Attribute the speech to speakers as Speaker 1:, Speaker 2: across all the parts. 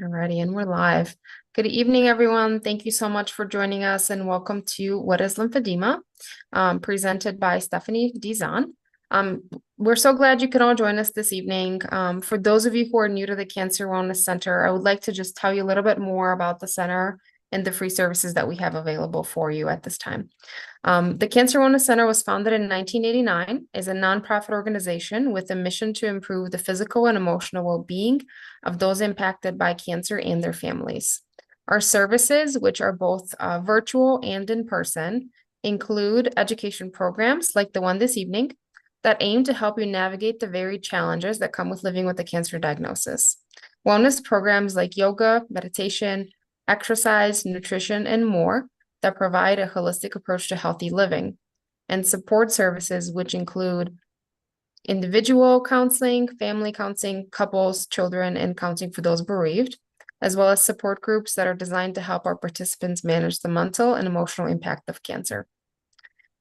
Speaker 1: Alrighty, and we're live. Good evening, everyone. Thank you so much for joining us, and welcome to What is Lymphedema, presented by Stephanie Dizan. We're so glad you could all join us this evening. For those of you who are new to the Cancer Wellness Center, I would like to just tell you a little bit more about the center and the free services that we have available for you at this time. The Cancer Wellness Center was founded in 1989, is a nonprofit organization with a mission to improve the physical and emotional well-being of those impacted by cancer and their families. Our services, which are both virtual and in person, include education programs like the one this evening that aim to help you navigate the varied challenges that come with living with a cancer diagnosis. Wellness programs like yoga, meditation, exercise, nutrition, and more that provide a holistic approach to healthy living, and support services which include individual counseling, family counseling, couples, children, and counseling for those bereaved, as well as support groups that are designed to help our participants manage the mental and emotional impact of cancer.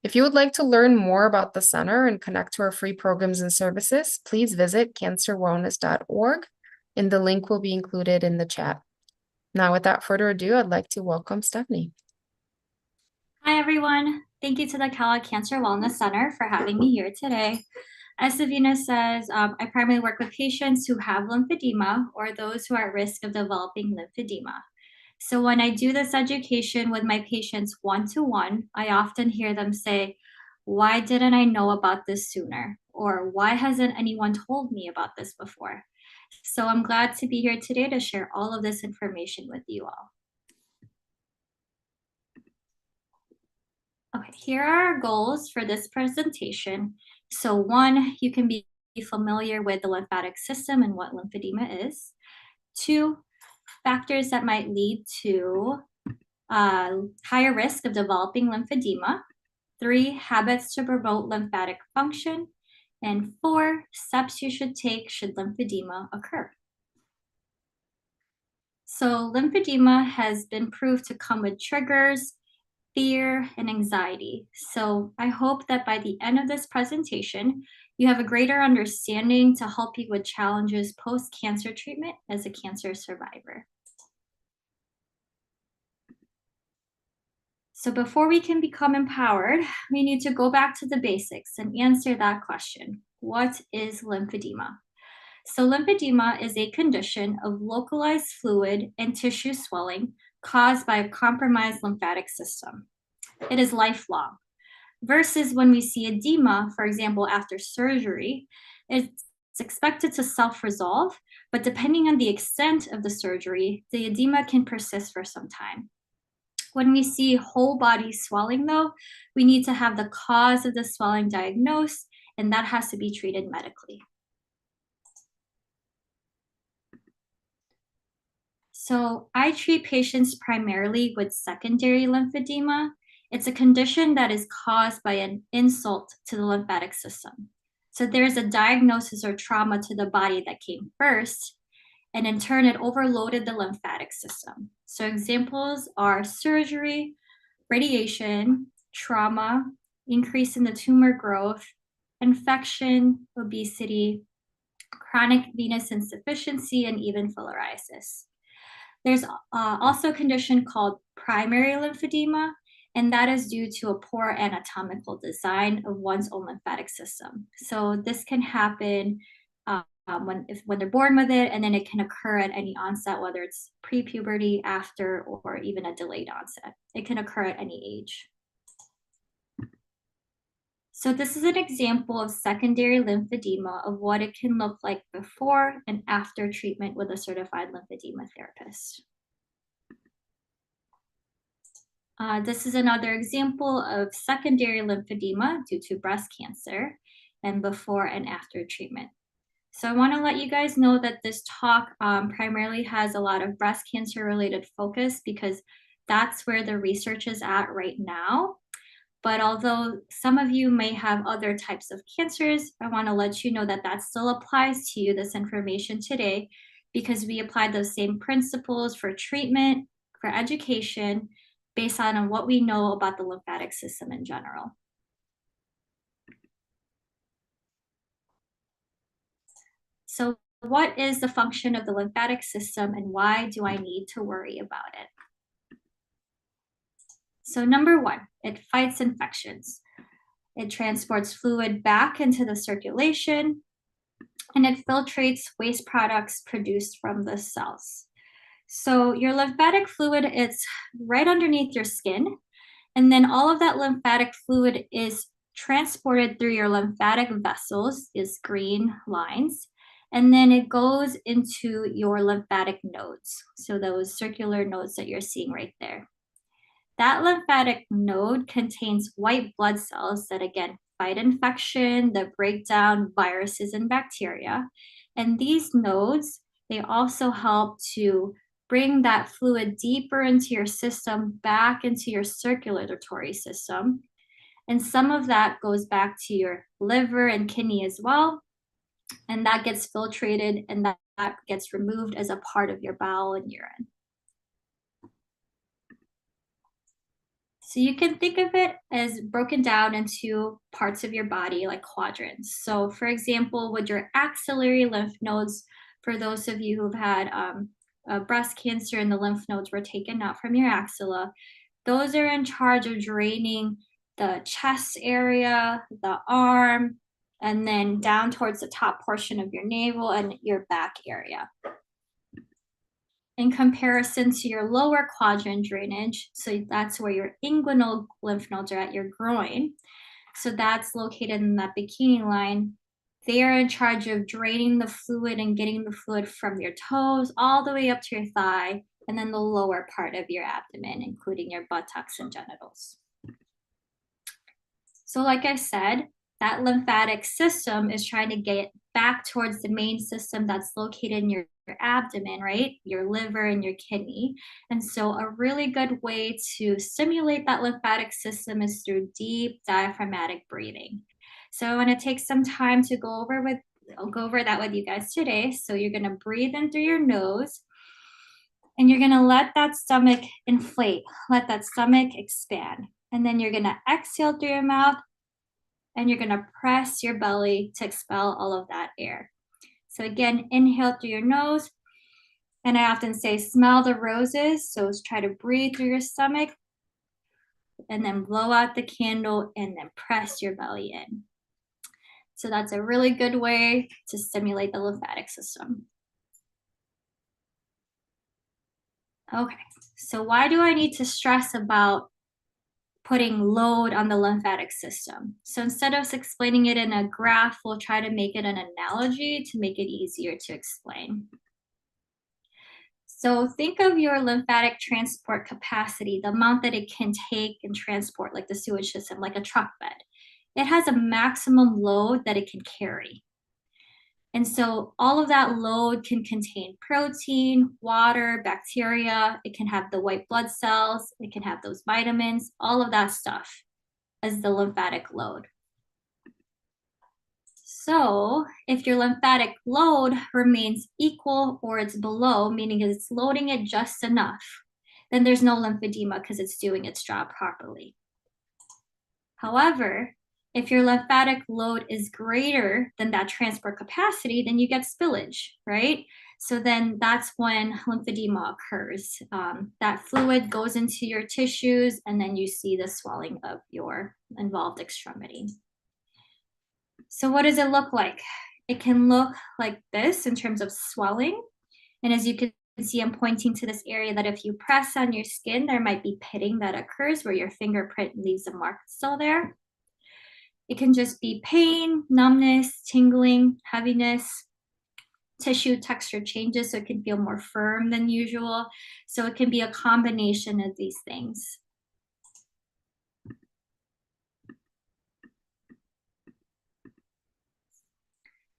Speaker 1: If you would like to learn more about the center and connect to our free programs and services, please visit cancerwellness.org, and the link will be included in the chat. Now, without further ado, I'd like to welcome Stephanie.
Speaker 2: Hi, everyone. Thank you to the Kellogg Cancer Wellness Center for having me here today. As Savina says, I primarily work with patients who have lymphedema or those who are at risk of developing lymphedema. So when I do this education with my patients one-to-one, I often hear them say, "Why didn't I know about this sooner?" Or "Why hasn't anyone told me about this before?" So I'm glad to be here today to share all of this information with you all. Okay, here are our goals for this presentation. So one, you can be familiar with the lymphatic system and what lymphedema is. Two, factors that might lead to higher risk of developing lymphedema. Three, habits to promote lymphatic function. And four, steps you should take should lymphedema occur. So lymphedema has been proved to come with triggers, fear, and anxiety. So I hope that by the end of this presentation, you have a greater understanding to help you with challenges post-cancer treatment as a cancer survivor. So before we can become empowered, we need to go back to the basics and answer that question. What is lymphedema? So lymphedema is a condition of localized fluid and tissue swelling caused by a compromised lymphatic system. It is lifelong. Versus when we see edema, for example, after surgery, it's expected to self-resolve, but depending on the extent of the surgery, the edema can persist for some time. When we see whole body swelling, though, we need to have the cause of the swelling diagnosed, and that has to be treated medically. So I treat patients primarily with secondary lymphedema. It's a condition that is caused by an insult to the lymphatic system. So there's a diagnosis or trauma to the body that came first, and in turn, it overloaded the lymphatic system. So examples are surgery, radiation, trauma, increase in the tumor growth, infection, obesity, chronic venous insufficiency, and even filariasis. There's also a condition called primary lymphedema, and that is due to a poor anatomical design of one's own lymphatic system. So this can happen when they're born with it, and then it can occur at any onset, whether it's pre-puberty, after, or even a delayed onset. It can occur at any age. So this is an example of secondary lymphedema of what it can look like before and after treatment with a certified lymphedema therapist. This is another example of secondary lymphedema due to breast cancer and before and after treatment. So I want to let you guys know that this talk primarily has a lot of breast cancer related focus because that's where the research is at right now. But although some of you may have other types of cancers, I want to let you know that that still applies to you, this information today, because we apply those same principles for treatment, for education, based on what we know about the lymphatic system in general. So what is the function of the lymphatic system and why do I need to worry about it? So number one, it fights infections. It transports fluid back into the circulation, and it filtrates waste products produced from the cells. So your lymphatic fluid is right underneath your skin, and then all of that lymphatic fluid is transported through your lymphatic vessels, is green lines, and then it goes into your lymphatic nodes. So those circular nodes that you're seeing right there. That lymphatic node contains white blood cells that again fight infection, that break down viruses and bacteria. And these nodes, they also help to bring that fluid deeper into your system, back into your circulatory system. And some of that goes back to your liver and kidney as well. And that gets filtrated and that gets removed as a part of your bowel and urine. So you can think of it as broken down into parts of your body, like quadrants. So for example, with your axillary lymph nodes, for those of you who've had breast cancer and the lymph nodes were taken out from your axilla, those are in charge of draining the chest area, the arm, and then down towards the top portion of your navel and your back area. In comparison to your lower quadrant drainage, so that's where your inguinal lymph nodes are at your groin. So that's located in that bikini line. They are in charge of draining the fluid and getting the fluid from your toes all the way up to your thigh, and then the lower part of your abdomen, including your buttocks and genitals. So like I said, that lymphatic system is trying to get back towards the main system that's located in your abdomen, right? Your liver and your kidney. And so a really good way to stimulate that lymphatic system is through deep diaphragmatic breathing. So I want to take some time to go over that with you guys today. So you're going to breathe in through your nose and you're going to let that stomach inflate, let that stomach expand. And then you're going to exhale through your mouth and you're going to press your belly to expel all of that air. So again, inhale through your nose. And I often say, smell the roses. So try to breathe through your stomach and then blow out the candle and then press your belly in. So that's a really good way to stimulate the lymphatic system. Okay, so why do I need to stress about putting load on the lymphatic system? So instead of explaining it in a graph, we'll try to make it an analogy to make it easier to explain. So think of your lymphatic transport capacity, the amount that it can take and transport, like the sewage system, like a truck bed. It has a maximum load that it can carry. And so all of that load can contain protein, water, bacteria. It can have the white blood cells. It can have those vitamins, all of that stuff as the lymphatic load. So if your lymphatic load remains equal or it's below, meaning it's loading it just enough, then there's no lymphedema because it's doing its job properly. However, if your lymphatic load is greater than that transport capacity, then you get spillage, right? So then that's when lymphedema occurs. That fluid goes into your tissues and then you see the swelling of your involved extremity. So what does it look like? It can look like this in terms of swelling. And as you can see, I'm pointing to this area that if you press on your skin, there might be pitting that occurs where your fingerprint leaves a mark still there. It can just be pain, numbness, tingling, heaviness, tissue texture changes, so it can feel more firm than usual. So it can be a combination of these things.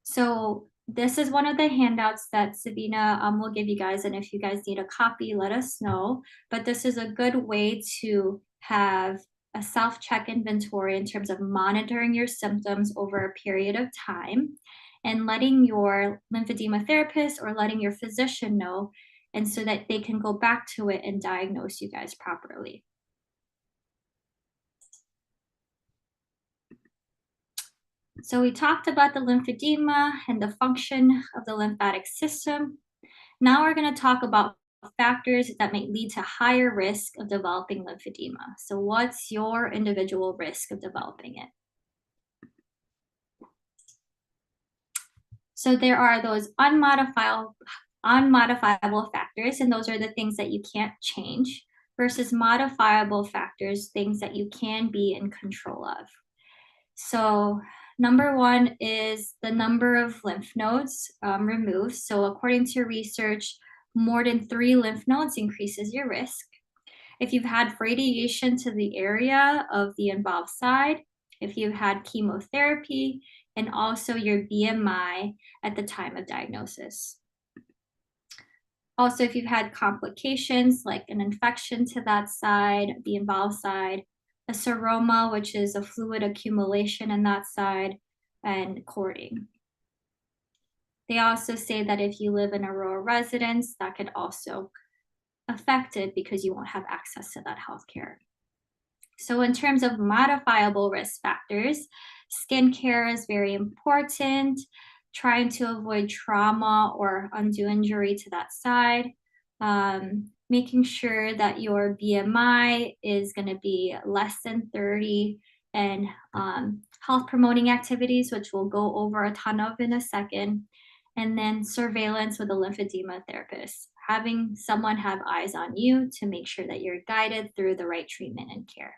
Speaker 2: So this is one of the handouts that Sabina will give you guys. And if you guys need a copy, let us know. But this is a good way to have a self-check inventory in terms of monitoring your symptoms over a period of time and letting your lymphedema therapist or letting your physician know, and so that they can go back to it and diagnose you guys properly. So we talked about the lymphedema and the function of the lymphatic system. Now we're going to talk about factors that may lead to higher risk of developing lymphedema. So what's your individual risk of developing it? So there are those unmodifiable factors, and those are the things that you can't change, versus modifiable factors, things that you can be in control of. So number one is the number of lymph nodes removed. So according to research, more than 3 lymph nodes increases your risk. If you've had radiation to the area of the involved side, if you've had chemotherapy, and also your BMI at the time of diagnosis. Also, if you've had complications like an infection to that side, the involved side, a seroma, which is a fluid accumulation in that side, and cording. They also say that if you live in a rural residence, that could also affect it because you won't have access to that healthcare. So in terms of modifiable risk factors, skincare is very important, trying to avoid trauma or undue injury to that side, making sure that your BMI is going to be less than 30, and health promoting activities, which we'll go over a ton of in a second, and then surveillance with a lymphedema therapist, having someone have eyes on you to make sure that you're guided through the right treatment and care.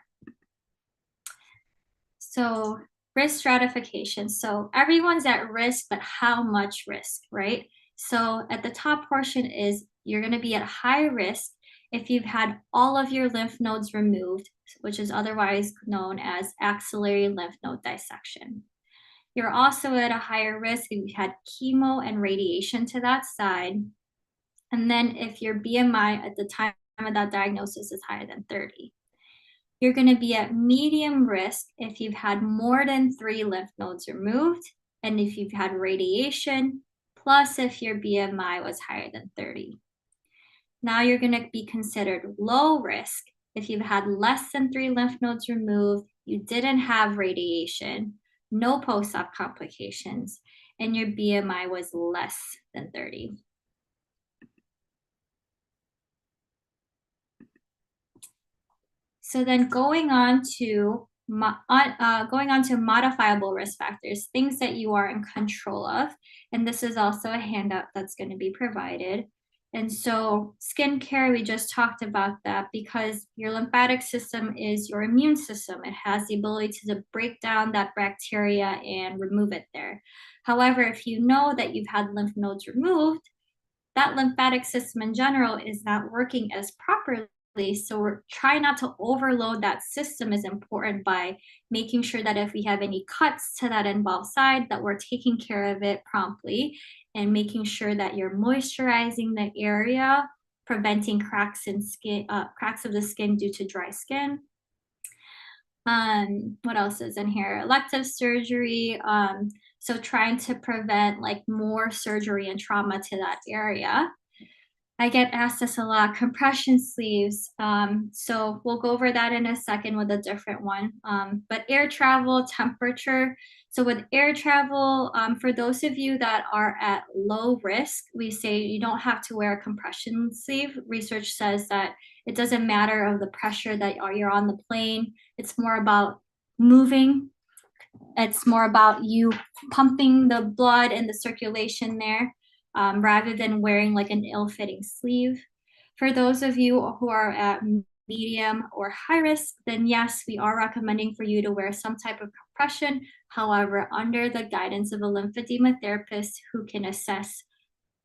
Speaker 2: So risk stratification. So everyone's at risk, but how much risk, right? So at the top portion is you're going to be at high risk if you've had all of your lymph nodes removed, which is otherwise known as axillary lymph node dissection. You're also at a higher risk if you've had chemo and radiation to that side. And then if your BMI at the time of that diagnosis is higher than 30. You're going to be at medium risk if you've had more than 3 lymph nodes removed, and if you've had radiation, plus if your BMI was higher than 30. Now you're going to be considered low risk if you've had less than 3 lymph nodes removed, you didn't have radiation, no post-op complications, and your BMI was less than 30. So then going on to modifiable risk factors, things that you are in control of. And this is also a handout that's going to be provided. And so skincare, we just talked about that because your lymphatic system is your immune system. It has the ability to break down that bacteria and remove it there. However, if you know that you've had lymph nodes removed, that lymphatic system in general is not working as properly. So we're trying not to overload that system is important by making sure that if we have any cuts to that involved side, that we're taking care of it promptly and making sure that you're moisturizing the area, preventing cracks in skin, cracks of the skin due to dry skin. What else is in here? Elective surgery. So trying to prevent like more surgery and trauma to that area. I get asked this a lot, compression sleeves. So we'll go over that in a second with a different one. But air travel, temperature. So with air travel, for those of you that are at low risk, we say you don't have to wear a compression sleeve. Research says that it doesn't matter of the pressure that you're on the plane. It's more about moving. It's more about you pumping the blood and the circulation there. Rather than wearing like an ill-fitting sleeve. For those of you who are at medium or high risk, then yes, we are recommending for you to wear some type of compression, however, under the guidance of a lymphedema therapist who can assess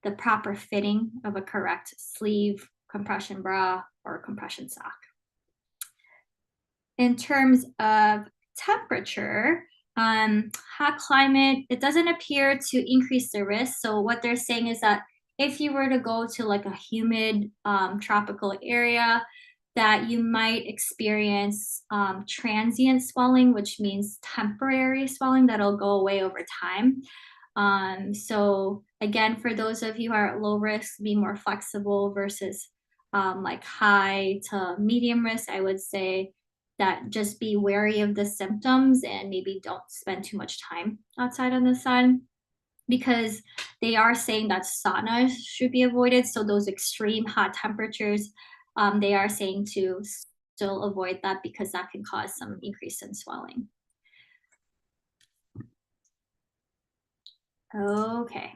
Speaker 2: the proper fitting of a correct sleeve, compression bra, or compression sock. In terms of temperature, hot climate, it doesn't appear to increase the risk. So what they're saying is that if you were to go to like a humid tropical area, that you might experience transient swelling, which means temporary swelling that'll go away over time. So again, for those of you who are at low risk, be more flexible versus like high to medium risk, I would say that just be wary of the symptoms and maybe don't spend too much time outside in the sun, because they are saying that sauna should be avoided. So those extreme hot temperatures, they are saying to still avoid that because that can cause some increase in swelling. Okay.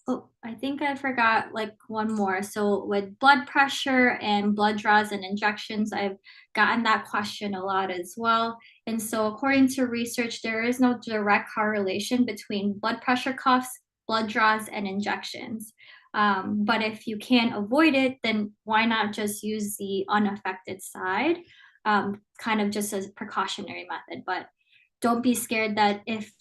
Speaker 2: Oh, I think I forgot like one more. So with blood pressure and blood draws and injections, I've gotten that question a lot as well. And so according to research, there is no direct correlation between blood pressure cuffs, blood draws, and injections. But if you can't avoid it, then why not just use the unaffected side, kind of just as a precautionary method. But don't be scared that if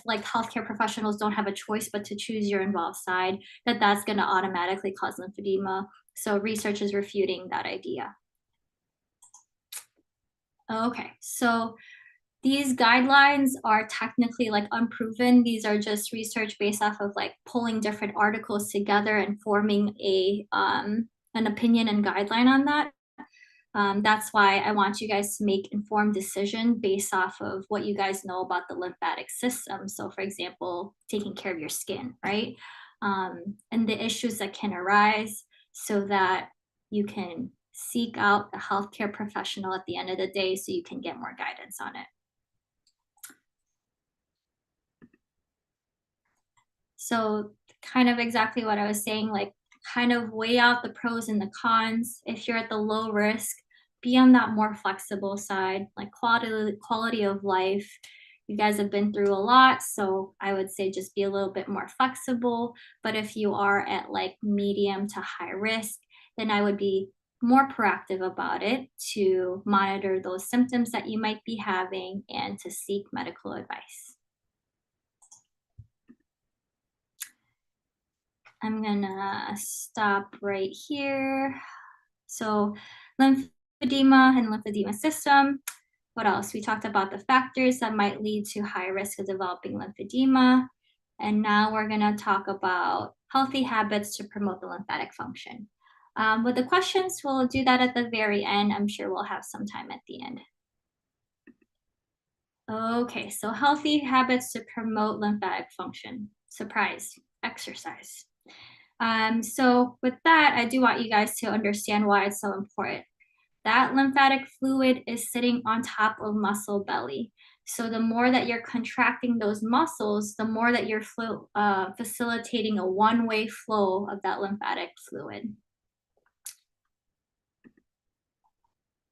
Speaker 2: like healthcare professionals don't have a choice but to choose your involved side, that's going to automatically cause lymphedema. So research is refuting that idea. Okay, so these guidelines are technically like unproven. These are just research based off of like pulling different articles together and forming an opinion and guideline on that. That's why I want you guys to make informed decision based off of what you guys know about the lymphatic system. So for example, taking care of your skin, right? And the issues that can arise so that you can seek out the healthcare professional at the end of the day so you can get more guidance on it. So kind of exactly what I was saying, like kind of weigh out the pros and the cons. If you're at the low risk, be on that more flexible side, like quality of life. You guys have been through a lot, so I would say just be a little bit more flexible. But if you are at like medium to high risk, then I would be more proactive about it to monitor those symptoms that you might be having and to seek medical advice. I'm gonna stop right here. So lymphedema and lymphedema system. What else? We talked about the factors that might lead to high risk of developing lymphedema. And now we're gonna talk about healthy habits to promote the lymphatic function. With the questions, we'll do that at the very end. I'm sure we'll have some time at the end. Okay, so healthy habits to promote lymphatic function. Surprise, exercise. So with that, I do want you guys to understand why it's so important. That lymphatic fluid is sitting on top of muscle belly. So the more that you're contracting those muscles, the more that you're facilitating a one-way flow of that lymphatic fluid.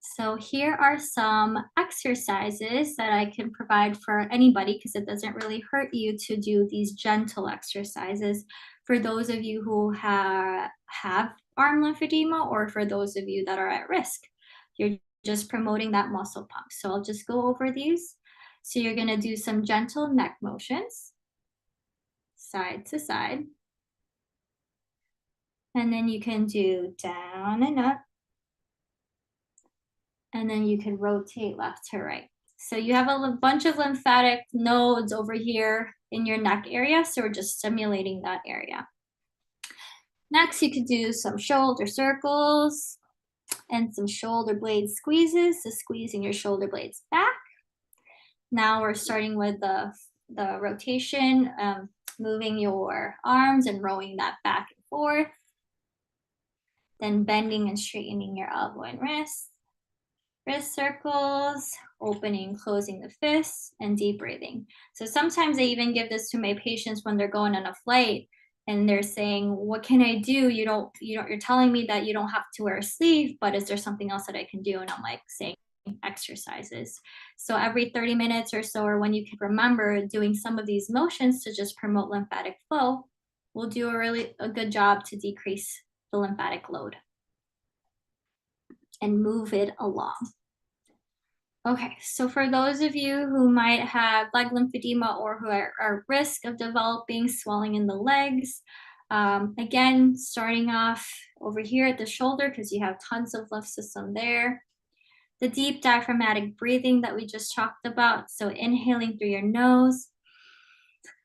Speaker 2: So here are some exercises that I can provide for anybody because it doesn't really hurt you to do these gentle exercises for those of you who have arm lymphedema or for those of you that are at risk. You're just promoting that muscle pump. So I'll just go over these. So you're going to do some gentle neck motions, side to side. And then you can do down and up. And then you can rotate left to right. So you have a bunch of lymphatic nodes over here in your neck area, so we're just stimulating that area. Next, you could do some shoulder circles and some shoulder blade squeezes, so squeezing your shoulder blades back. Now we're starting with the rotation, moving your arms and rowing that back and forth. Then bending and straightening your elbow and wrist. Wrist circles, opening, closing the fists, and deep breathing. So sometimes I even give this to my patients when they're going on a flight and they're saying, what can I do? You're telling me that you don't have to wear a sleeve, but is there something else that I can do? And I'm like saying exercises. So every 30 minutes or so, or when you can remember doing some of these motions to just promote lymphatic flow, will do a good job to decrease the lymphatic load and move it along. Okay, so for those of you who might have leg lymphedema or who are at risk of developing swelling in the legs, again, starting off over here at the shoulder because you have tons of lymph system there. The deep diaphragmatic breathing that we just talked about. So inhaling through your nose,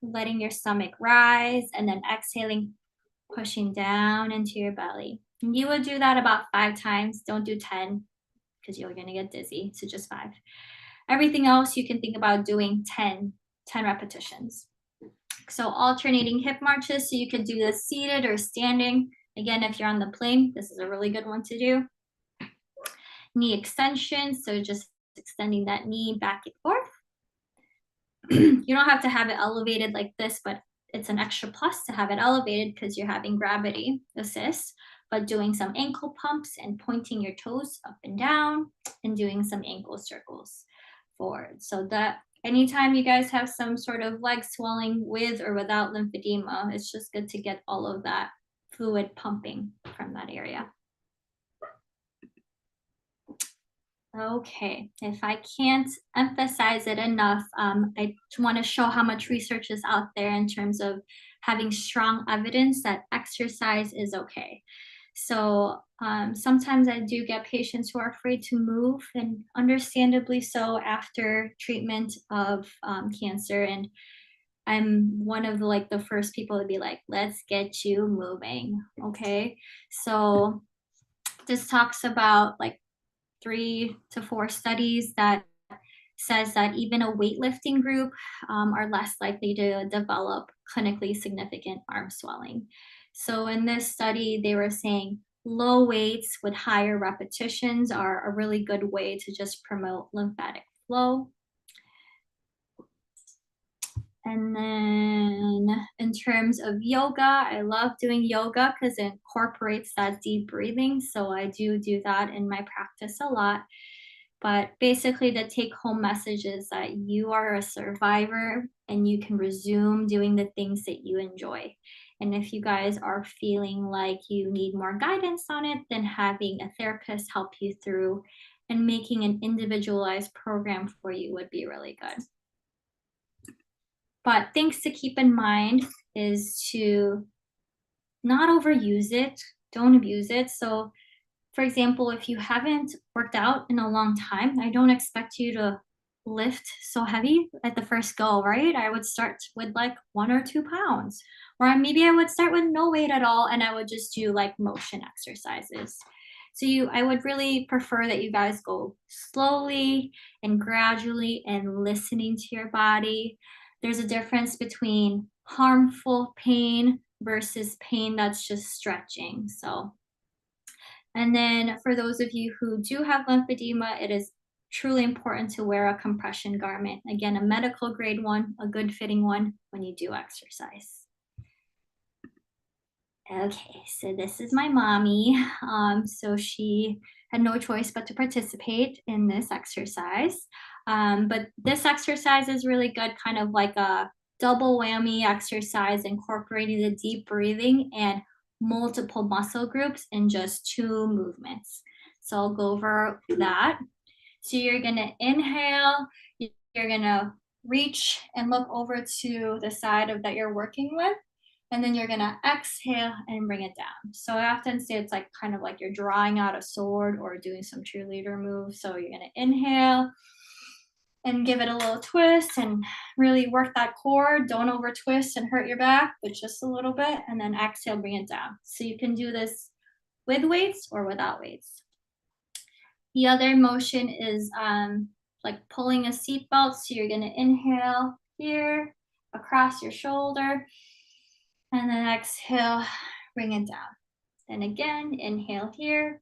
Speaker 2: letting your stomach rise, and then exhaling, pushing down into your belly. And you would do that about 5 times. Don't do 10. because you're going to get dizzy. So just 5. Everything else you can think about doing 10 repetitions. So alternating hip marches, so you could do this seated or standing. Again, if you're on the plane, this is a really good one to do. Knee extension, so just extending that knee back and forth. You don't have to have it elevated like this, but it's an extra plus to have it elevated because you're having gravity assist, but doing some ankle pumps and pointing your toes up and down and doing some ankle circles forward. So that anytime you guys have some sort of leg swelling with or without lymphedema, it's just good to get all of that fluid pumping from that area. Okay, if I can't emphasize it enough, I want to show how much research is out there in terms of having strong evidence that exercise is okay. So sometimes I do get patients who are afraid to move, and understandably so after treatment of cancer. And I'm one of the first people to be like, let's get you moving, okay? So this talks about 3 to 4 studies that says that even a weightlifting group are less likely to develop clinically significant arm swelling. So in this study, they were saying low weights with higher repetitions are a really good way to just promote lymphatic flow. And then in terms of yoga, I love doing yoga because it incorporates that deep breathing. So I do that in my practice a lot. But basically, the take home message is that you are a survivor and you can resume doing the things that you enjoy. And if you guys are feeling like you need more guidance on it, then having a therapist help you through and making an individualized program for you would be really good. But things to keep in mind is to not overuse it, don't abuse it. So for example, if you haven't worked out in a long time, I don't expect you to lift so heavy at the first go, right? I would start with 1 or 2 pounds, or maybe I would start with no weight at all and I would just do motion exercises. So I would really prefer that you guys go slowly and gradually and listening to your body. There's a difference between harmful pain versus pain that's just stretching. And then for those of you who do have lymphedema, it is truly important to wear a compression garment. Again, a medical grade one, a good fitting one when you do exercise. Okay, so this is my mommy. So she had no choice but to participate in this exercise. But this exercise is really good, kind of like a double whammy exercise, incorporating the deep breathing and multiple muscle groups in just 2 movements. So I'll go over that. So you're gonna inhale, you're gonna reach and look over to the side that you're working with, and then you're gonna exhale and bring it down. So I often say it's kind of like you're drawing out a sword or doing some cheerleader moves. So you're gonna inhale and give it a little twist and really work that core. Don't over twist and hurt your back, but just a little bit, and then exhale, bring it down. So you can do this with weights or without weights. The other motion is like pulling a seatbelt. So you're gonna inhale here, across your shoulder, and then exhale, bring it down. And again, inhale here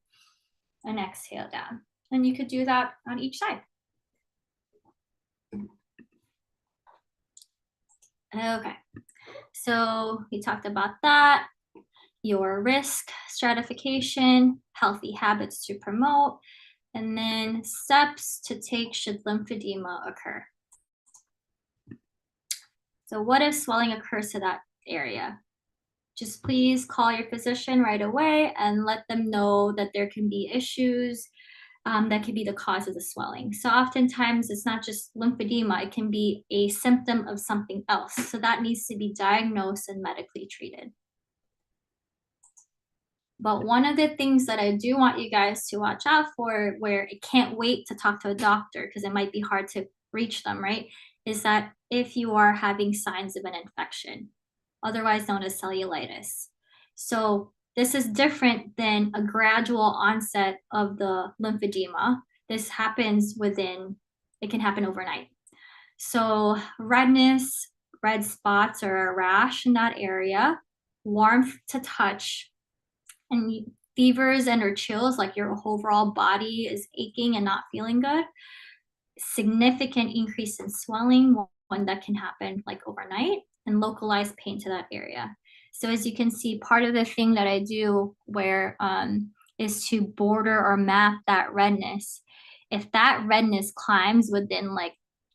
Speaker 2: and exhale down. And you could do that on each side. Okay, so we talked about that, your risk stratification, healthy habits to promote, and then steps to take should lymphedema occur. So what if swelling occurs to that area? Just please call your physician right away and let them know that there can be issues that could be the cause of the swelling. So oftentimes it's not just lymphedema, it can be a symptom of something else. So that needs to be diagnosed and medically treated. But one of the things that I do want you guys to watch out for, where it can't wait to talk to a doctor because it might be hard to reach them, right? Is that if you are having signs of an infection, otherwise known as cellulitis. So this is different than a gradual onset of the lymphedema. this happens it can happen overnight. So redness, red spots or a rash in that area, warmth to touch, and fevers and or chills, like your overall body is aching and not feeling good, significant increase in swelling, one that can happen like overnight, and localized pain to that area. So as you can see, part of the thing that I do where is to border or map that redness. If that redness climbs within like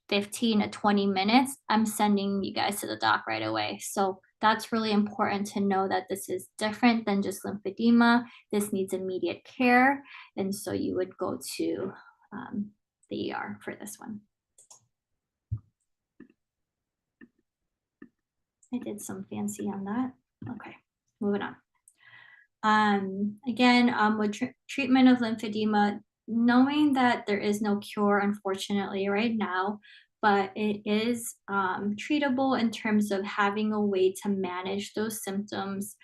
Speaker 2: 15 to 20 minutes, I'm sending you guys to the doc right away. So that's really important to know that this is different than just lymphedema. This needs immediate care. And so you would go to the ER for this one. I did some fancy on that. Okay, moving on. Again, with treatment of lymphedema, knowing that there is no cure, unfortunately, right now, but it is treatable in terms of having a way to manage those symptoms,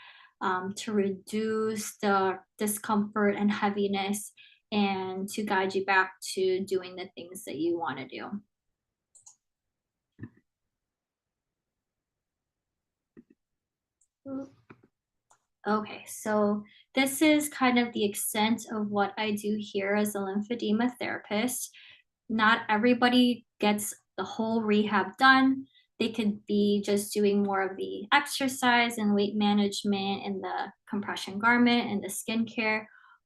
Speaker 2: to reduce the discomfort and heaviness, and to guide you back to doing the things that you want to do. Okay, so this is kind of the extent of what I do here as a lymphedema therapist. Not everybody gets the whole rehab done. They could be just doing more of the exercise and weight management and the compression garment and the skincare,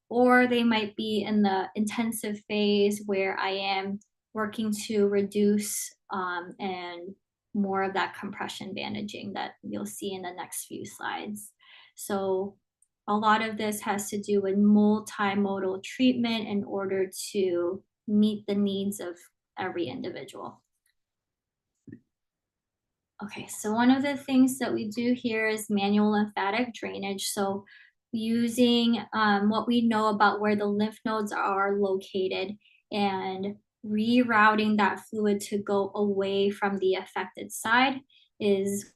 Speaker 2: or they might be in the intensive phase where I am working to reduce and more of that compression bandaging that you'll see in the next few slides. So a lot of this has to do with multimodal treatment in order to meet the needs of every individual. Okay, so one of the things that we do here is manual lymphatic drainage. So using what we know about where the lymph nodes are located and rerouting that fluid to go away from the affected side is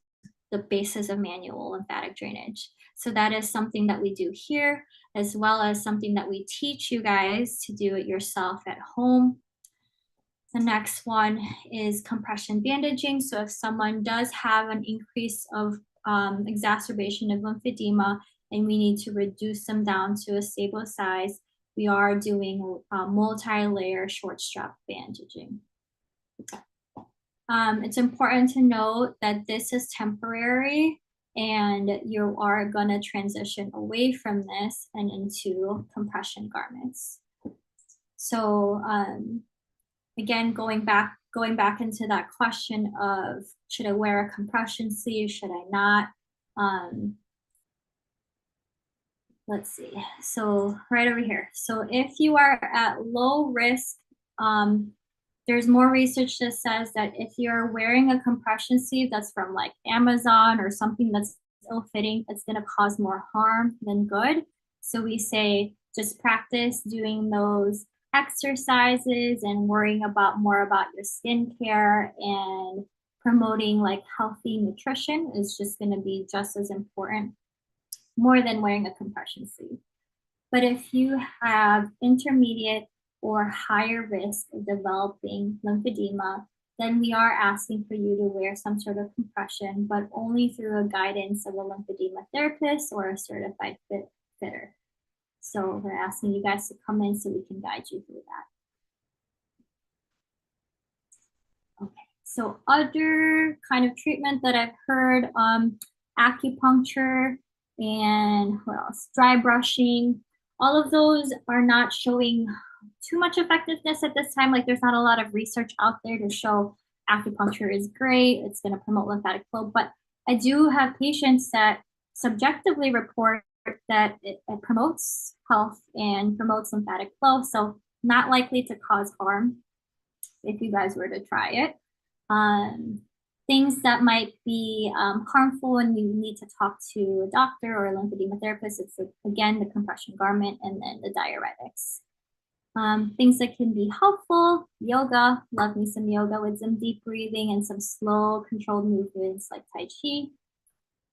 Speaker 2: the basis of manual lymphatic drainage. So that is something that we do here, as well as something that we teach you guys to do it yourself at home. The next one is compression bandaging. So if someone does have an increase of exacerbation of lymphedema and we need to reduce them down to a stable size, we are doing multi-layer short strap bandaging. It's important to note that this is temporary and you are going to transition away from this and into compression garments. So again, going back into that question of should I wear a compression sleeve, should I not? Let's see. So right over here. So if you are at low risk, there's more research that says that if you're wearing a compression sleeve that's from like Amazon or something that's ill-fitting, it's going to cause more harm than good. So we say just practice doing those exercises and worrying more about your skincare and promoting like healthy nutrition is just going to be just as important, more than wearing a compression sleeve. But if you have intermediate or higher risk of developing lymphedema, then we are asking for you to wear some sort of compression, but only through a guidance of a lymphedema therapist or a certified fitter. So we're asking you guys to come in so we can guide you through that. Okay, so other kind of treatment that I've heard, acupuncture and what else? Dry brushing. All of those are not showing too much effectiveness at this time. Like there's not a lot of research out there to show acupuncture is great. It's going to promote lymphatic flow. But I do have patients that subjectively report that it promotes health and promotes lymphatic flow. So not likely to cause harm if you guys were to try it. Things that might be harmful and you need to talk to a doctor or a lymphedema therapist, it's again the compression garment and then the diuretics. Things that can be helpful, yoga, love me some yoga with some deep breathing and some slow controlled movements like Tai Chi.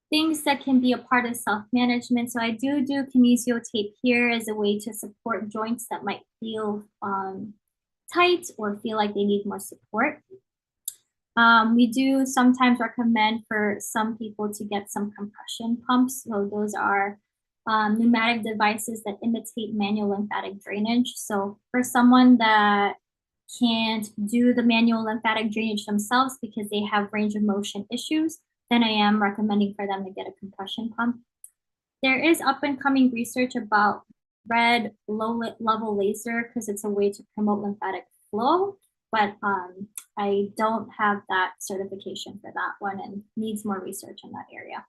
Speaker 2: Things that can be a part of self-management. So I do kinesio tape here as a way to support joints that might feel tight or feel like they need more support. We do sometimes recommend for some people to get some compression pumps. So those are pneumatic devices that imitate manual lymphatic drainage. So for someone that can't do the manual lymphatic drainage themselves because they have range of motion issues, then I am recommending for them to get a compression pump. There is up and coming research about red low level laser because it's a way to promote lymphatic flow, but I don't have that certification for that one and needs more research in that area.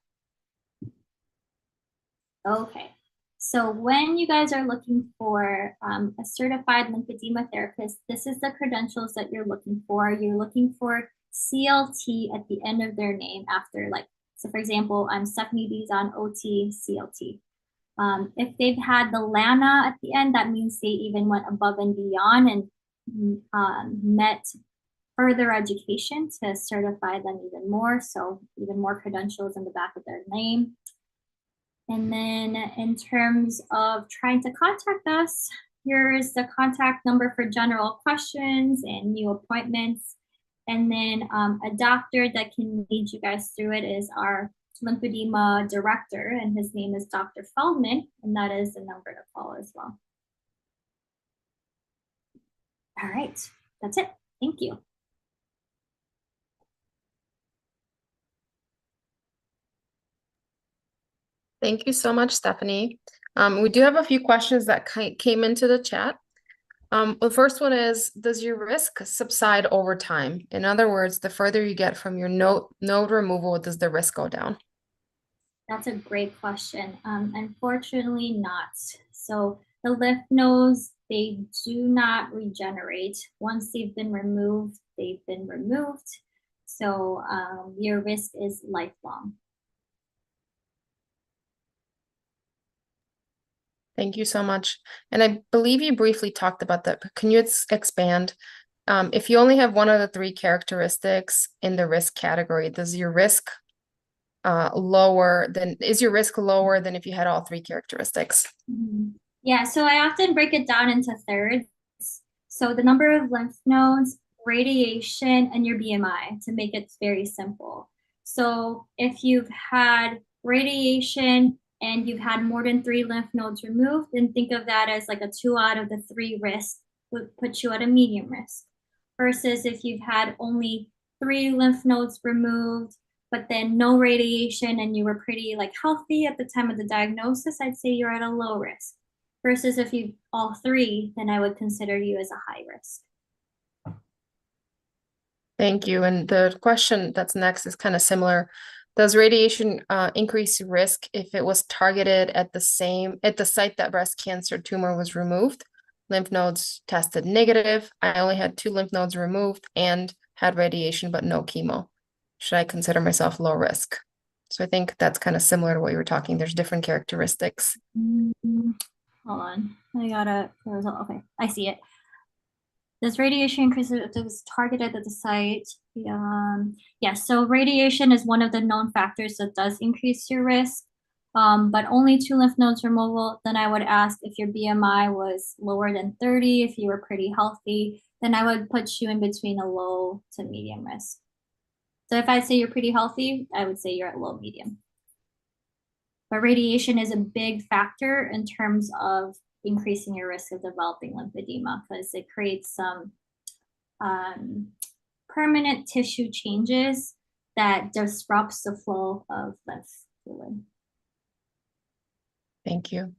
Speaker 2: Okay, so when you guys are looking for a certified lymphedema therapist, this is the credentials that you're looking for. You're looking for CLT at the end of their name after, like, so for example, I'm Stephanie Dizon, OT, CLT. If they've had the LANA at the end, that means they even went above and beyond and met further education to certify them even more. So even more credentials in the back of their name. And then in terms of trying to contact us, here's the contact number for general questions and new appointments. And then a doctor that can lead you guys through it is our lymphedema director, and his name is Dr. Feldman, and that is the number to call as well. All right, that's it. Thank you.
Speaker 1: Thank you so much, Stephanie. We do have a few questions that came into the chat. The first one is, does your risk subside over time? In other words, the further you get from your node removal, does the risk go down?
Speaker 2: That's a great question. Unfortunately not. So the lymph nodes, they do not regenerate. Once they've been removed, they've been removed. So your risk is lifelong.
Speaker 1: Thank you so much. And I believe you briefly talked about that, but can you expand? If you only have one of the three characteristics in the risk category, does your risk is your risk lower than if you had all three characteristics?
Speaker 2: Yeah, so I often break it down into thirds. So the number of lymph nodes, radiation, and your BMI to make it very simple. So if you've had radiation and you've had more than 3 lymph nodes removed, then think of that as like a 2 out of the 3 risk would put you at a medium risk. Versus if you've had only 3 lymph nodes removed, but then no radiation and you were pretty like healthy at the time of the diagnosis, I'd say you're at a low risk. Versus if you all 3, then I would consider you as a high risk.
Speaker 1: Thank you. And the question that's next is kind of similar. Does radiation increase risk if it was targeted at the site that breast cancer tumor was removed? Lymph nodes tested negative. I only had 2 lymph nodes removed and had radiation, but no chemo. Should I consider myself low risk? So I think that's kind of similar to what you were talking. There's different characteristics.
Speaker 2: Hold on. Okay, I see it. Does radiation increase if it was targeted at the site? Yes, so radiation is one of the known factors that does increase your risk, but only 2 lymph nodes removal. Then I would ask if your BMI was lower than 30, if you were pretty healthy, then I would put you in between a low to medium risk. So if I say you're pretty healthy, I would say you're at low medium. But radiation is a big factor in terms of increasing your risk of developing lymphedema because it creates some permanent tissue changes that disrupts the flow of lymph fluid.
Speaker 1: Thank you.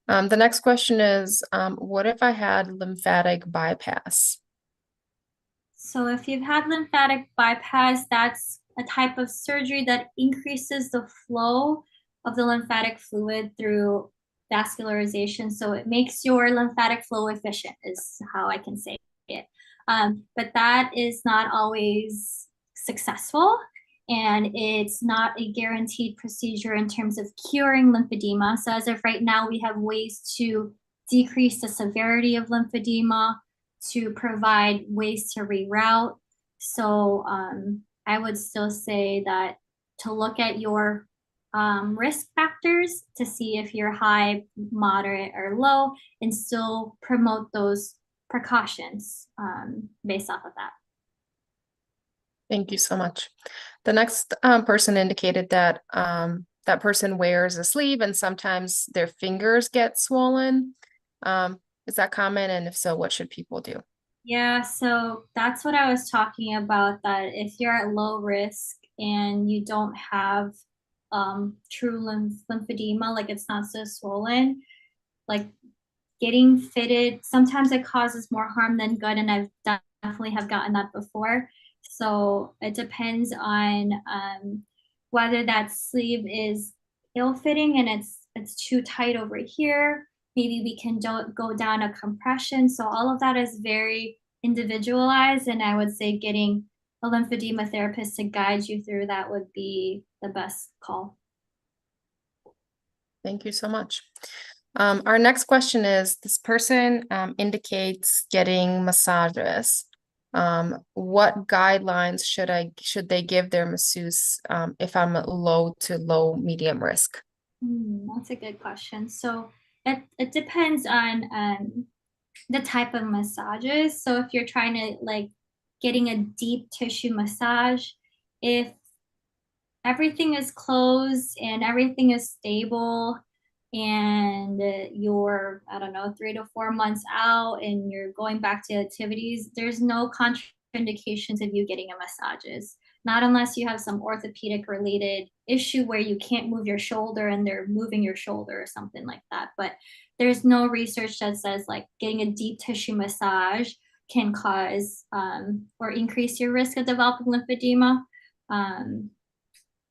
Speaker 1: The next question is, what if I had lymphatic bypass?
Speaker 2: So if you've had lymphatic bypass, that's a type of surgery that increases the flow of the lymphatic fluid through vascularization. So it makes your lymphatic flow efficient is how I can say it. But that is not always successful, and it's not a guaranteed procedure in terms of curing lymphedema. So as of right now, we have ways to decrease the severity of lymphedema, to provide ways to reroute. So I would still say that to look at your risk factors to see if you're high, moderate, or low, and still promote those precautions based off of that.
Speaker 1: Thank you so much. The next person indicated that that person wears a sleeve and sometimes their fingers get swollen. Is that common? And if so, what should people do?
Speaker 2: Yeah, so that's what I was talking about, that if you're at low risk and you don't have true lymphedema, like it's not so swollen, like getting fitted, sometimes it causes more harm than good, and I've definitely have gotten that before. So it depends on whether that sleeve is ill-fitting and it's too tight over here. Maybe we can go down a compression. So all of that is very individualized, and I would say getting a lymphedema therapist to guide you through that would be the best call.
Speaker 1: Thank you so much. Our next question is, this person indicates getting massages. What guidelines should they give their masseuse if I'm at low to low medium risk?
Speaker 2: That's a good question. So it depends on the type of massages. So if you're trying to like getting a deep tissue massage, if everything is closed and everything is stable and you're, I don't know, 3 to 4 months out and you're going back to activities, there's no contraindications of you getting a massages. Not unless you have some orthopedic related issue where you can't move your shoulder and they're moving your shoulder or something like that. But there's no research that says like getting a deep tissue massage can cause or increase your risk of developing lymphedema. Um,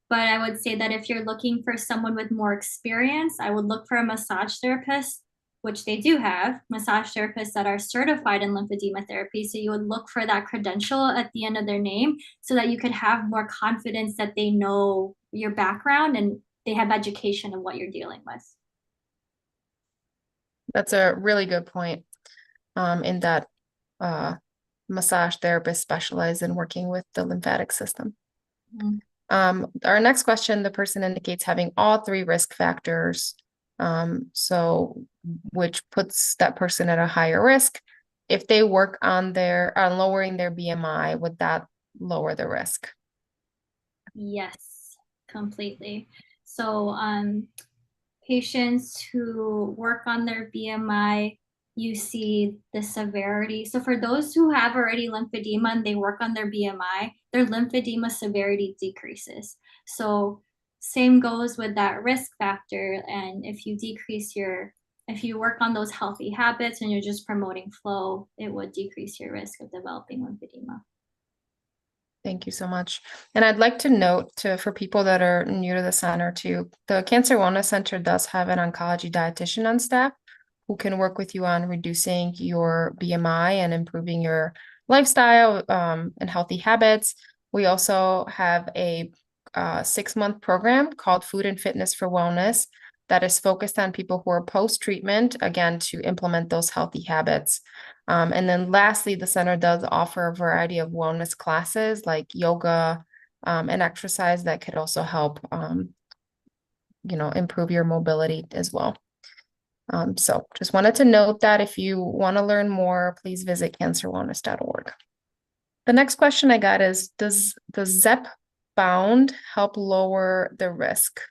Speaker 2: but I would say that if you're looking for someone with more experience, I would look for a massage therapist, which they do have massage therapists that are certified in lymphedema therapy. So you would look for that credential at the end of their name so that you could have more confidence that they know your background and they have education in what you're dealing with.
Speaker 1: That's a really good point. In that massage therapists specialize in working with the lymphatic system.
Speaker 2: Mm.
Speaker 1: Our next question, the person indicates having all three risk factors. So which puts that person at a higher risk. If they work on lowering their BMI, would that lower the risk?
Speaker 2: Yes, completely. So patients who work on their BMI, you see the severity. So for those who have already lymphedema and they work on their BMI, their lymphedema severity decreases. So same goes with that risk factor. And if you work on those healthy habits and you're just promoting flow, it would decrease your risk of developing lymphedema.
Speaker 1: Thank you so much. And I'd like to note for people that are new to the center too, the Cancer Wellness Center does have an oncology dietitian on staff who can work with you on reducing your BMI and improving your lifestyle and healthy habits. We also have a 6-month program called Food and Fitness for Wellness that is focused on people who are post-treatment, again, to implement those healthy habits. And then lastly, the center does offer a variety of wellness classes like yoga and exercise that could also help, improve your mobility as well. So just wanted to note that if you want to learn more, please visit cancerwellness.org. The next question I got is, does the Zepbound help lower the risk?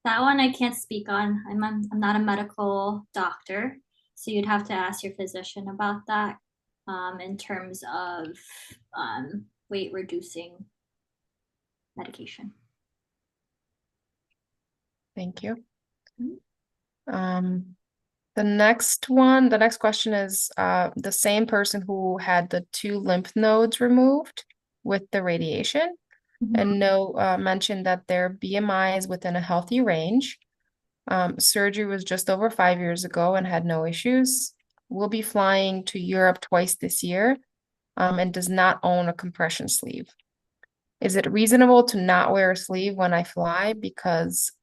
Speaker 2: That one I can't speak on. I'm not a medical doctor, so you'd have to ask your physician about that in terms of weight reducing medication.
Speaker 1: Thank you.
Speaker 2: Mhm.
Speaker 1: The next question is the same person who had the 2 lymph nodes removed with the radiation and mentioned that their BMI is within a healthy range. Surgery was just over 5 years ago and had no issues. Will be flying to Europe twice this year and does not own a compression sleeve. Is it reasonable to not wear a sleeve when I fly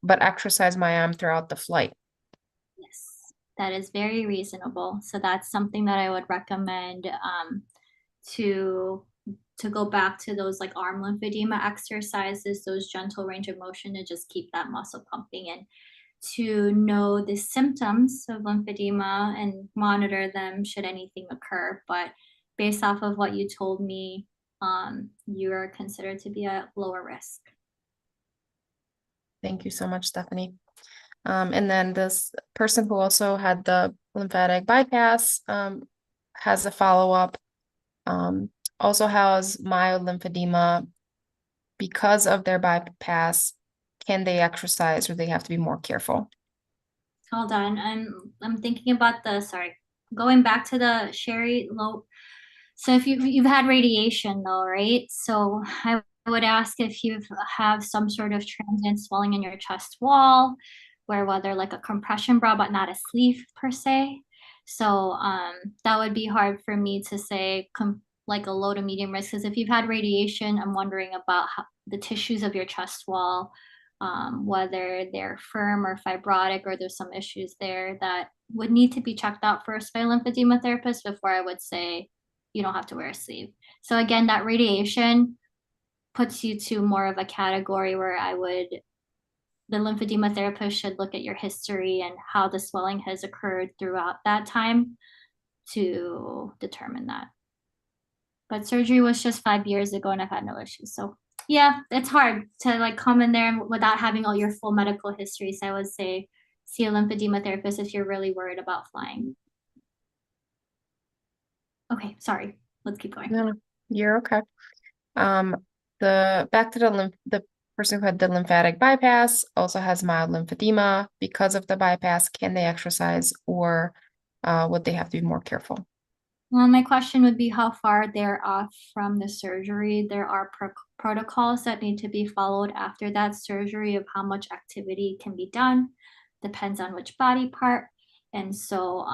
Speaker 1: but exercise my arm throughout the flight?
Speaker 2: Yes, that is very reasonable. So that's something that I would recommend to go back to those like arm lymphedema exercises, those gentle range of motion to just keep that muscle pumping. And to know the symptoms of lymphedema and monitor them should anything occur. But based off of what you told me, you are considered to be at lower risk.
Speaker 1: Thank you so much, Stephanie. And then this person who also had the lymphatic bypass has a follow-up, also has mild lymphedema. Because of their bypass, can they exercise or they have to be more careful?
Speaker 2: Hold on, I'm thinking about going back to the Sherry low. So if you've had radiation though, right? So I would ask if you have some sort of transient swelling in your chest wall, where whether like a compression bra, but not a sleeve per se. So that would be hard for me to say like a low to medium risk, because if you've had radiation, I'm wondering about the tissues of your chest wall, whether they're firm or fibrotic, or there's some issues there that would need to be checked out first by a lymphedema therapist before I would say you don't have to wear a sleeve. So again, that radiation puts you to more of a category where the lymphedema therapist should look at your history and how the swelling has occurred throughout that time to determine that. But surgery was just 5 years ago and I've had no issues. So yeah, it's hard to like come in there without having all your full medical history. So I would say see a lymphedema therapist if you're really worried about flying. Okay, sorry. Let's keep going.
Speaker 1: No, you're okay. Back to the person who had the lymphatic bypass also has mild lymphedema. Because of the bypass, can they exercise or would they have to be more careful?
Speaker 2: Well, my question would be how far they're off from the surgery. There are protocols that need to be followed after that surgery of how much activity can be done. Depends on which body part. And so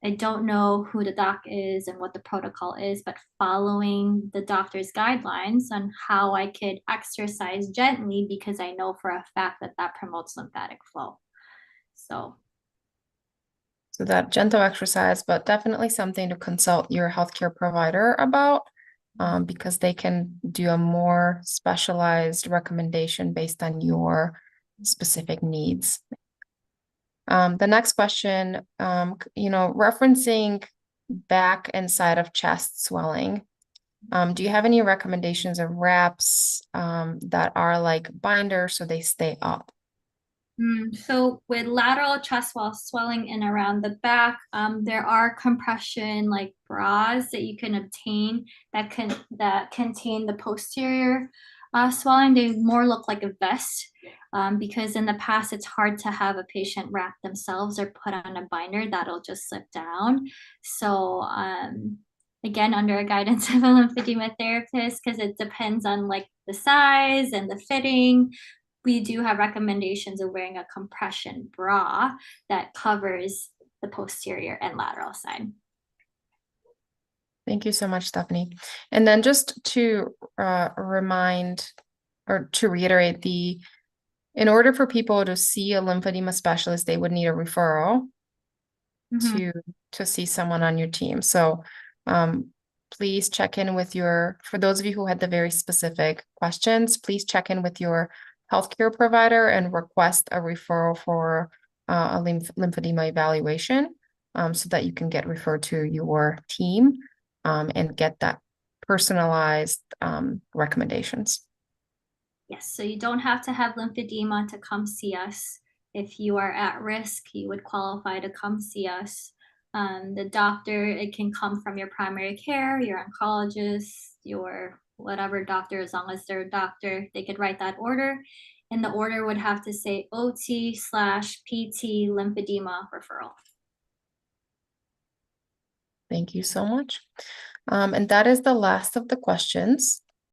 Speaker 2: I don't know who the doc is and what the protocol is, but following the doctor's guidelines on how I could exercise gently, because I know for a fact that that promotes lymphatic flow. So
Speaker 1: that gentle exercise, but definitely something to consult your healthcare provider about, because they can do a more specialized recommendation based on your specific needs. The next question, referencing back and side of chest swelling, do you have any recommendations of wraps that are like binders so they stay up?
Speaker 2: So with lateral chest wall swelling in around the back, there are compression like bras that you can obtain that contain the posterior swelling. They more look like a vest, because in the past it's hard to have a patient wrap themselves or put on a binder that'll just slip down. So again, under a guidance of a lymphedema therapist, because it depends on like the size and the fitting, we do have recommendations of wearing a compression bra that covers the posterior and lateral side.
Speaker 1: Thank you so much, Stephanie. And then just to remind or to reiterate, in order for people to see a lymphedema specialist, they would need a referral to see someone on your team. So please check in with for those of you who had the very specific questions, please check in with your healthcare provider and request a referral for a lymphedema evaluation, so that you can get referred to your team and get that personalized recommendations.
Speaker 2: Yes, so you don't have to have lymphedema to come see us. If you are at risk, you would qualify to come see us. The doctor, it can come from your primary care, your oncologist, your whatever doctor, as long as they're a doctor, they could write that order. And the order would have to say OT/PT lymphedema referral.
Speaker 1: Thank you so much. And that is the last of the questions.